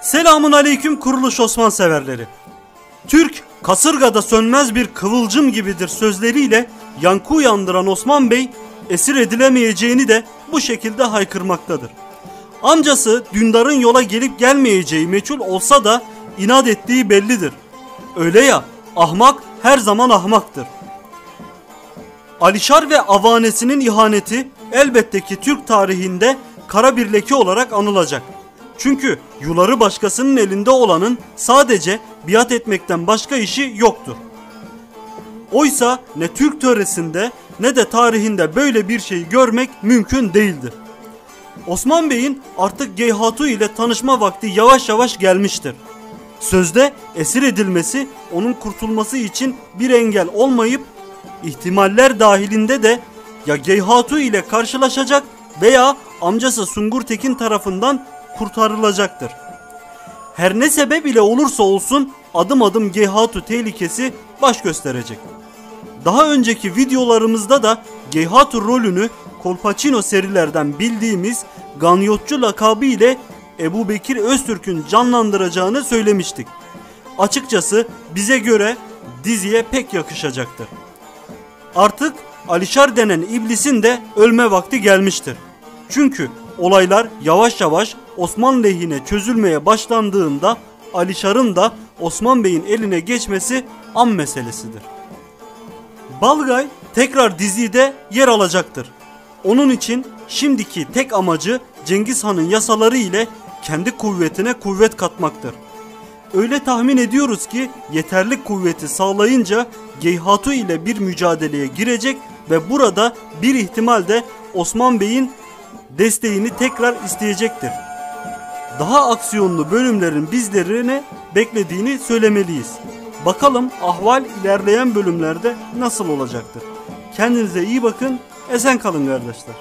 Selamun aleyküm kuruluş Osman severleri. Türk kasırgada sönmez bir kıvılcım gibidir sözleriyle yankı uyandıran Osman Bey esir edilemeyeceğini de bu şekilde haykırmaktadır. Amcası Dündar'ın yola gelip gelmeyeceği meçhul olsa da inat ettiği bellidir. Öyle ya, ahmak her zaman ahmaktır. Alişar ve avanesinin ihaneti elbette ki Türk tarihinde kara bir leke olarak anılacak. Çünkü yuları başkasının elinde olanın sadece biat etmekten başka işi yoktur. Oysa ne Türk töresinde ne de tarihinde böyle bir şey görmek mümkün değildir. Osman Bey'in artık Geyhatu ile tanışma vakti yavaş yavaş gelmiştir. Sözde esir edilmesi onun kurtulması için bir engel olmayıp ihtimaller dahilinde de ya Geyhatu ile karşılaşacak veya amcası Sungur Tekin tarafından kurtarılacaktır. Her ne sebep ile olursa olsun adım adım Geyhatu tehlikesi baş gösterecek. Daha önceki videolarımızda da Geyhatu rolünü Kolpaçino serilerden bildiğimiz Ganyotçu lakabı ile Ebu Bekir Öztürk'ün canlandıracağını söylemiştik. Açıkçası bize göre diziye pek yakışacaktır. Artık Alişar denen iblisin de ölme vakti gelmiştir. Çünkü olaylar yavaş yavaş Osman lehine çözülmeye başlandığında Alişar'ın da Osman Bey'in eline geçmesi an meselesidir. Balgay tekrar dizide yer alacaktır. Onun için şimdiki tek amacı Cengiz Han'ın yasaları ile kendi kuvvetine kuvvet katmaktır. Öyle tahmin ediyoruz ki yeterli kuvveti sağlayınca Geyhatu ile bir mücadeleye girecek ve burada bir ihtimal de Osman Bey'in desteğini tekrar isteyecektir. Daha aksiyonlu bölümlerin bizlerini beklediğini söylemeliyiz. Bakalım ahval ilerleyen bölümlerde nasıl olacaktır? Kendinize iyi bakın, esen kalın kardeşler.